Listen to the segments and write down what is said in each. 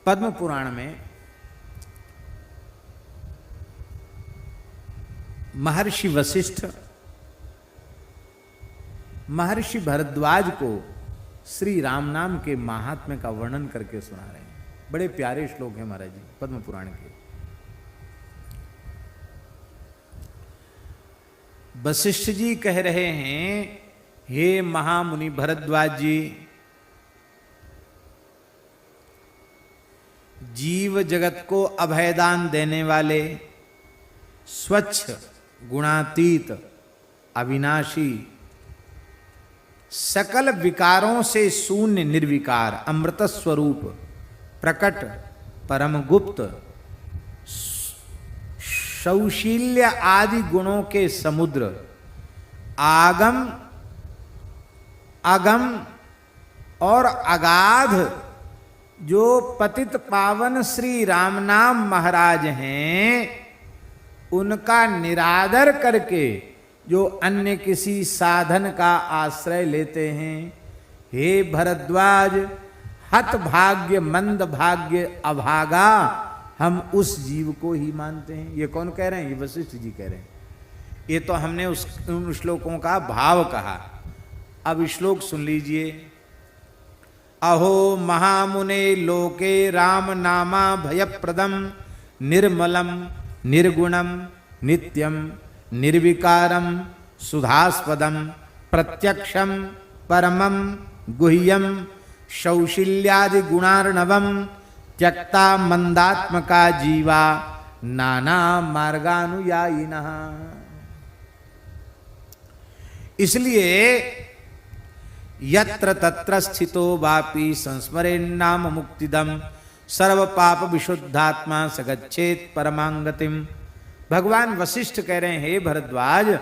पद्म पुराण में महर्षि वशिष्ठ महर्षि भरद्वाज को श्री राम नाम के महात्म्य का वर्णन करके सुना रहे हैं। बड़े प्यारे श्लोक हैं महाराज जी पद्म पुराण के। वशिष्ठ जी कह रहे हैं, हे महामुनि भरद्वाज जी, जीव जगत को अभयदान देने वाले, स्वच्छ गुणातीत अविनाशी, सकल विकारों से शून्य निर्विकार, अमृत स्वरूप, प्रकट परम गुप्त, शौशील्य आदि गुणों के समुद्र, आगम अगम और अगाध जो पतित पावन श्री राम नाम महाराज हैं, उनका निरादर करके जो अन्य किसी साधन का आश्रय लेते हैं, हे भरद्वाज, हत भाग्य मंद भाग्य अभागा, हम उस जीव को ही मानते हैं। ये कौन कह रहे हैं? ये वशिष्ठ जी कह रहे हैं। ये तो हमने उन श्लोकों का भाव कहा। अब श्लोक सुन लीजिए। अहो महामुने लोके राम नामा भयप्रदम निर्मलम निर्गुणम नित्यम निर्विकारम सुधास्पदम प्रत्यक्षम परमम गुह्यम शौशिल्यादि गुणार्णवम त्यक्ता मंदात्मका जीवा नाना मार्गानुयायिनः। इसलिए यत्र तत्र स्थितो वापि संस्मरेन्नाम मुक्तिदम सर्व पाप विशुद्धात्मा सगच्छेत परमांगतिम। भगवान वशिष्ठ कह रहे हैं, हे भरद्वाज,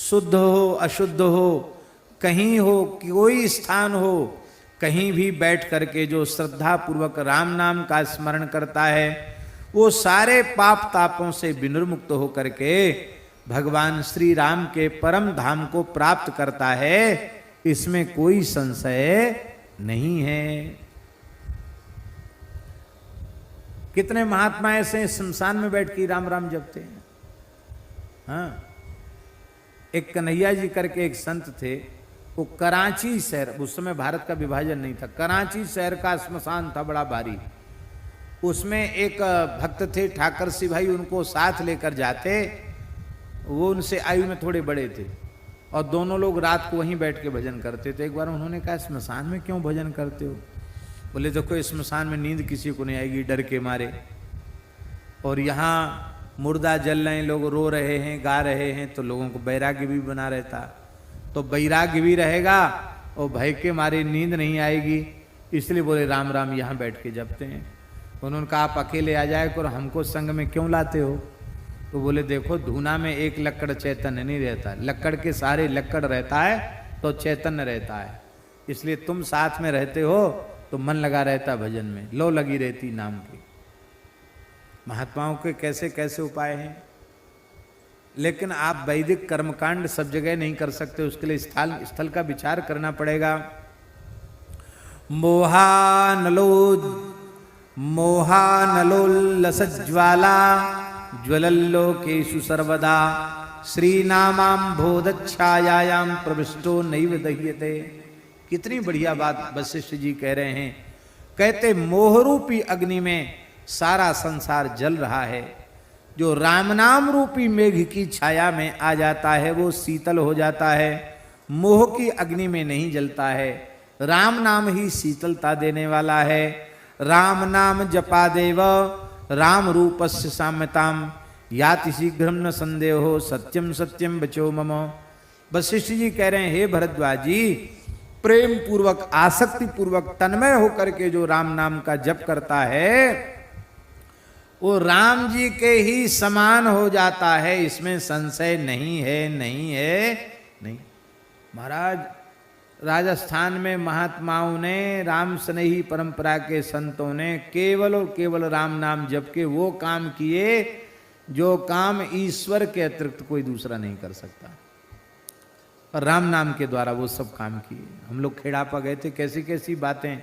शुद्ध हो अशुद्ध हो, कहीं हो कोई स्थान हो, कहीं भी बैठ करके जो श्रद्धा पूर्वक राम नाम का स्मरण करता है, वो सारे पाप तापों से विनिर्मुक्त हो करके भगवान श्री राम के परम धाम को प्राप्त करता है। इसमें कोई संशय नहीं है। कितने महात्मा ऐसे शमशान में बैठ के राम राम जपते हैं। हाँ, एक कन्हैया जी करके एक संत थे, वो कराची शहर, उस समय भारत का विभाजन नहीं था, कराची शहर का श्मशान था बड़ा भारी। उसमें एक भक्त थे ठाकर सिंह भाई, उनको साथ लेकर जाते। वो उनसे आयु में थोड़े बड़े थे और दोनों लोग रात को वहीं बैठ के भजन करते थे। एक बार उन्होंने कहा, श्मशान में क्यों भजन करते हो? बोले, देखो श्मशान में नींद किसी को नहीं आएगी डर के मारे, और यहाँ मुर्दा जल रहे हैं, लोग रो रहे हैं, गा रहे हैं, तो लोगों को वैराग्य भी बना रहता, तो वैराग्य भी रहेगा और भय के मारे नींद नहीं आएगी। इसलिए बोले राम राम यहाँ बैठ के जपते हैं। उन्होंने कहा, आप अकेले आ जाए करो, हमको संग में क्यों लाते हो? तो बोले, देखो धूना में एक लक्कड़ चैतन्य नहीं रहता, लक्कड़ के सारे लक्कड़ रहता है तो चैतन्य रहता है। इसलिए तुम साथ में रहते हो तो मन लगा रहता भजन में, लो लगी रहती नाम की। महात्माओं के कैसे कैसे उपाय हैं, लेकिन आप वैदिक कर्मकांड सब जगह नहीं कर सकते, उसके लिए स्थल का विचार करना पड़ेगा। मोहानलोल्लसज्ज्वाला ज्वलल्लोकेषु सर्वदा श्रीनामाम्भोदच्छायायां प्रविष्टो नैव दह्यते। कितनी बढ़िया बात वशिष्ठ जी कह रहे हैं। कहते मोहरूपी अग्नि में सारा संसार जल रहा है, जो राम नाम रूपी मेघ की छाया में आ जाता है वो शीतल हो जाता है, मोह की अग्नि में नहीं जलता है। राम नाम ही शीतलता देने वाला है। राम नाम जपा देव राम रूपस्य साम्यताम याति शीघ्रम न संदेहो सत्यम सत्यम बचो मम। वशिष्ठ जी कह रहे हैं, हे भरद्वाज जी, प्रेम पूर्वक आसक्ति पूर्वक तन्मय होकर के जो राम नाम का जप करता है वो राम जी के ही समान हो जाता है, इसमें संशय नहीं है, नहीं है, नहीं। महाराज, राजस्थान में महात्माओं ने, राम स्नेही परंपरा के संतों ने केवल और केवल राम नाम जप के वो काम किए जो काम ईश्वर के अतिरिक्त कोई दूसरा नहीं कर सकता, और राम नाम के द्वारा वो सब काम किए। हम लोग खेड़ापा गए थे, कैसी कैसी बातें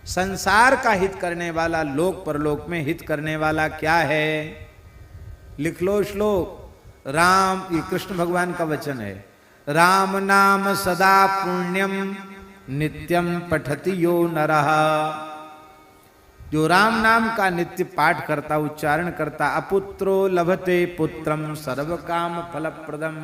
संसार का हित करने वाला, लोक परलोक में हित करने वाला क्या है? लिख लो श्लोक। राम, ये कृष्ण भगवान का वचन है। राम नाम सदा पुण्यम नित्यम पठति यो नरः। जो राम नाम का नित्य पाठ करता, उच्चारण करता, अपुत्रो लभते पुत्रम सर्व काम फलप्रदम।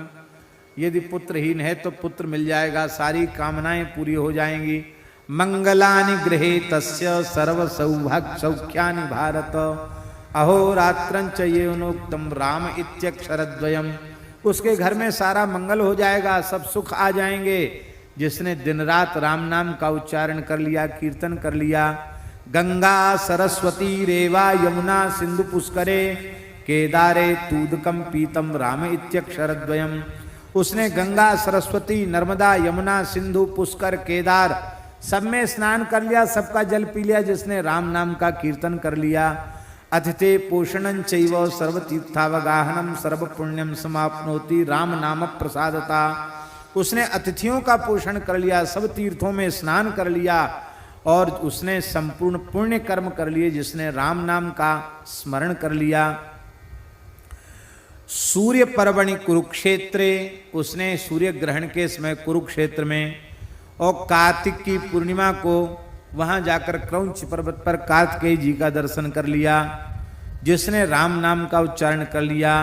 यदि पुत्रहीन है तो पुत्र मिल जाएगा, सारी कामनाएं पूरी हो जाएंगी। मंगलानि गृहे तस्य सर्व सौभाग्य सौख्यानि भारत। अहोरात्रं च येनोक्तम राम इत्यक्षरद्वयम्। उसके घर में सारा मंगल हो जाएगा, सब सुख आ जाएंगे जिसने दिन रात राम नाम का उच्चारण कर लिया, कीर्तन कर लिया। गंगा सरस्वती रेवा यमुना सिंधु पुष्करे केदारे तूदकम पीतम राम इत्यक्षरद्वयम्। उसने गंगा सरस्वती नर्मदा यमुना सिंधु पुष्कर केदार सब में स्नान कर लिया, सबका जल पी लिया जिसने राम नाम का कीर्तन कर लिया। अतिथे पोषणं चैव सर्वतीर्थावगाहनम सर्व पुण्यम समाप्नोति राम नाम प्रसादता। उसने अतिथियों का पोषण कर लिया, सब तीर्थों में स्नान कर लिया और उसने संपूर्ण पुण्य कर्म कर लिए जिसने राम नाम का स्मरण कर लिया। सूर्य पर्वणि कुरुक्षेत्रे, उसने सूर्य ग्रहण के समय कुरुक्षेत्र में और कार्तिक की पूर्णिमा को वहां जाकर क्रौंच पर्वत पर कार्तिकेय जी का दर्शन कर लिया जिसने राम नाम का उच्चारण कर लिया।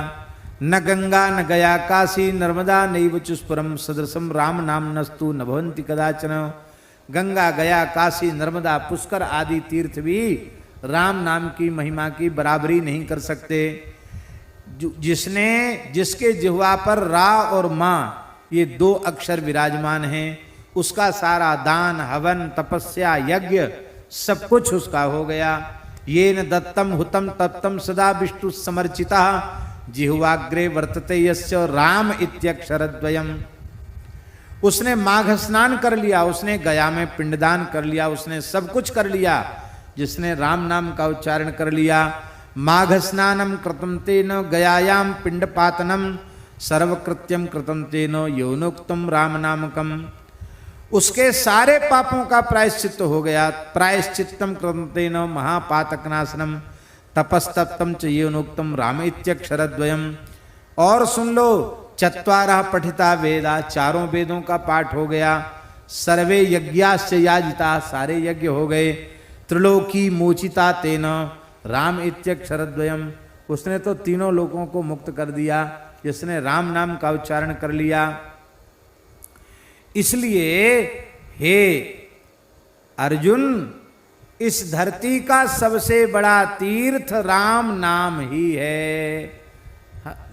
न गंगा न गया काशी नर्मदा नैव चुस्पुरम सदृशम राम नाम नस्तु न भवन्ति कदाचन। गंगा गया काशी नर्मदा पुष्कर आदि तीर्थ भी राम नाम की महिमा की बराबरी नहीं कर सकते। जिसके जिह्वा पर रा और माँ ये दो अक्षर विराजमान हैं, उसका सारा दान हवन तपस्या यज्ञ सब कुछ उसका हो गया। ये न दत्तम हुतम तत्तम सदा विष्णु समर्चिता जिह्वाग्रे वर्तते यस्य राम इत्यक्षरद्वयम्। उसने माघ स्नान कर लिया, उसने गया में पिंडदान कर लिया, उसने सब कुछ कर लिया जिसने राम नाम का उच्चारण कर लिया। माघ स्नानम कृतं तेन गयायाम पिंडपातनम सर्वकृत्यम कृतं तेन यौनोक्तम राम नामकम। उसके सारे पापों का प्रायश्चित्त हो गया। प्रायश्चित्तम कृतं तेन महापातकनाशनम तपस्तप्तम च यौनोक्तम राम इत्यक्षरद्वयम्। और सुन लो, चत्वारः पठिता वेदा, चारों वेदों का पाठ हो गया। सर्वे यज्ञाश्च याजिता, सारे यज्ञ हो गए। त्रिलोकी मोचिता तेन राम इत्यक्षरद्वयम्। उसने तो तीनों लोगों को मुक्त कर दिया जिसने राम नाम का उच्चारण कर लिया। इसलिए हे अर्जुन, इस धरती का सबसे बड़ा तीर्थ राम नाम ही है।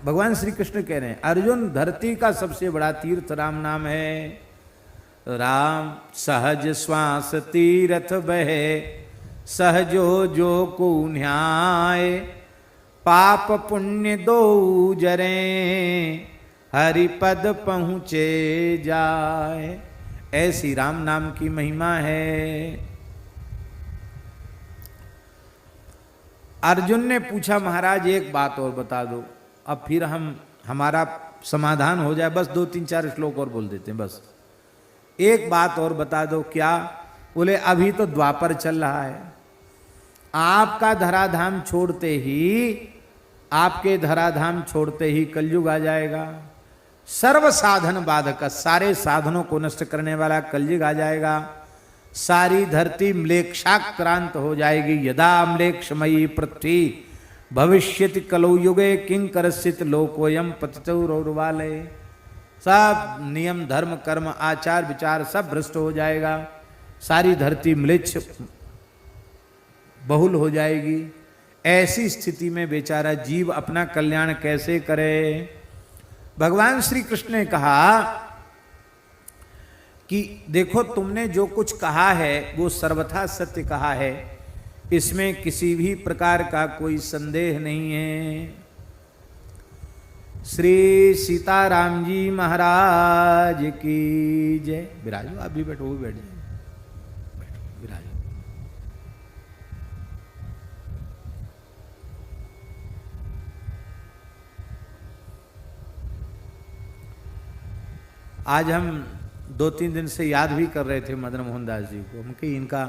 भगवान श्री कृष्ण कह रहे हैं, अर्जुन धरती का सबसे बड़ा तीर्थ राम नाम है। राम सहज श्वास तीर्थ बहे सहजो जो को न्याय पाप पुण्य दो जरे हरिपद पहुँचे जाए। ऐसी राम नाम की महिमा है। अर्जुन ने पूछा, महाराज एक बात और बता दो, अब फिर हमारा समाधान हो जाए। बस 2-3-4 श्लोक और बोल देते हैं, बस एक बात और बता दो। क्या? बोले अभी तो द्वापर चल रहा है, आपका धराधाम छोड़ते ही, आपके धराधाम छोड़ते ही कलयुग आ जाएगा। सर्व साधन बाधक, सारे साधनों को नष्ट करने वाला कलयुग आ जाएगा। सारी धरती म्लेच्छाक्रांत हो जाएगी। यदा म्लेच्छमयी पृथ्वी भविष्यति कलौ युगे किंकरस्यति लोकोयम पतितौरौर्वालये। सब नियम धर्म कर्म आचार विचार सब भ्रष्ट हो जाएगा। सारी धरती म्लेच्छ बहुल हो जाएगी। ऐसी स्थिति में बेचारा जीव अपना कल्याण कैसे करे? भगवान श्री कृष्ण ने कहा कि देखो, तुमने जो कुछ कहा है वो सर्वथा सत्य कहा है, इसमें किसी भी प्रकार का कोई संदेह नहीं है। श्री सीताराम जी महाराज की जय। विराजो, आप भी बैठो, वो भी बैठ जाए, बैठो विराजो। आज हम 2-3 दिन से याद भी कर रहे थे मदन मोहन दास जी को, हम कि इनका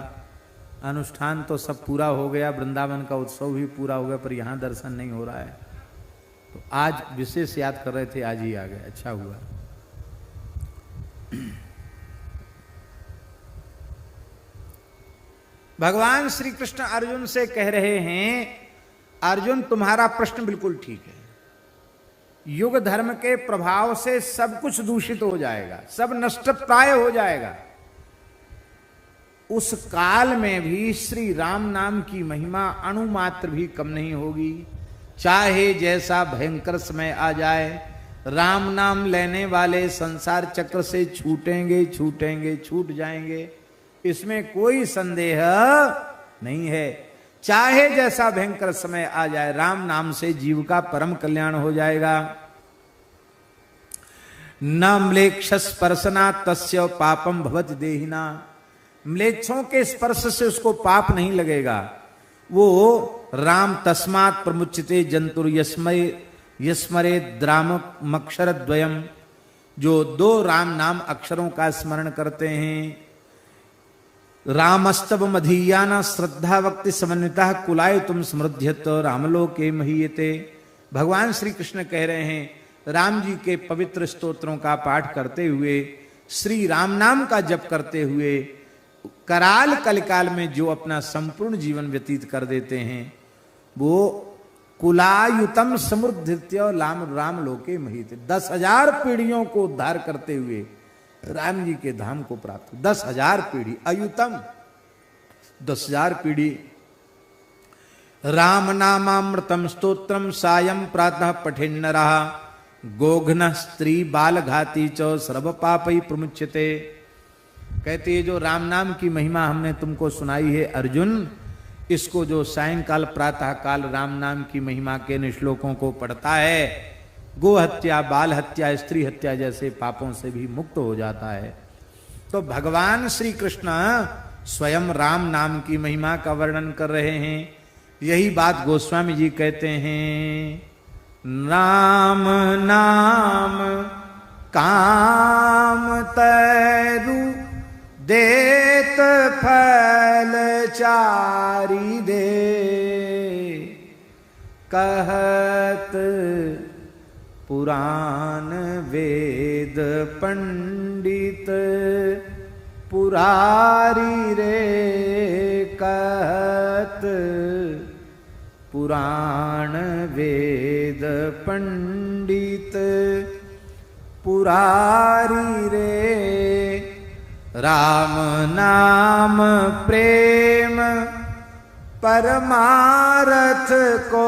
अनुष्ठान तो सब पूरा हो गया, वृंदावन का उत्सव भी पूरा हो गया, पर यहाँ दर्शन नहीं हो रहा है। तो आज विशेष याद कर रहे थे, आज ही आ गए, अच्छा हुआ। भगवान श्री कृष्ण अर्जुन से कह रहे हैं, अर्जुन तुम्हारा प्रश्न बिल्कुल ठीक है। युग धर्म के प्रभाव से सब कुछ दूषित हो जाएगा, सब नष्टप्राय हो जाएगा। उस काल में भी श्री राम नाम की महिमा अणुमात्र भी कम नहीं होगी। चाहे जैसा भयंकर समय आ जाए, राम नाम लेने वाले संसार चक्र से छूटेंगे, छूटेंगे, छूट जाएंगे, इसमें कोई संदेह नहीं है। चाहे जैसा भयंकर समय आ जाए, राम नाम से जीव का परम कल्याण हो जाएगा। न म्लेच्छ स्पर्शना तस्य पापम भवति देहिना, म्लेच्छों के स्पर्श से उसको पाप नहीं लगेगा। वो राम तस्मात् प्रमुच्यते जंतुर यस्मरे द्रामक्षर द्वयम, जो दो राम नाम अक्षरों का स्मरण करते हैं। रामस्तव मधीयाना श्रद्धा भक्ति समन्विता कुलाय तुम समृद्ध्यत रामलोके महीयते। भगवान श्री कृष्ण कह रहे हैं, राम जी के पवित्र स्तोत्रों का पाठ करते हुए, श्री राम नाम का जप करते हुए कराल कलिकाल में जो अपना संपूर्ण जीवन व्यतीत कर देते हैं, वो कुलायुतम समृद्धित्य राम लोके महीयते, 10,000 पीढ़ियों को उद्धार करते हुए राम जी के धाम को प्राप्त। 10,000 पीढ़ी, अयुतम 10,000 पीढ़ी। राम नामामृतम स्तोत्रम सायं प्रातः पठेन्नरः, गोघ्न स्त्री बाल घाती च सर्व पापै प्रमुच्यते। कहते हैं जो राम नाम की महिमा हमने तुमको सुनाई है अर्जुन, इसको जो सायंकाल प्रातः काल राम नाम की महिमा के इन श्लोकों को पढ़ता है, गो हत्या, बाल हत्या, स्त्री हत्या जैसे पापों से भी मुक्त हो जाता है। तो भगवान श्री कृष्ण स्वयं राम नाम की महिमा का वर्णन कर रहे हैं। यही बात गोस्वामी जी कहते हैं, राम नाम काम तैरु देत फल चारी दे, कहत पुराण वेद पंडित पुरारी रे, कहत पुराण वेद पंडित पुरारी रे। राम नाम प्रेम परमारथ को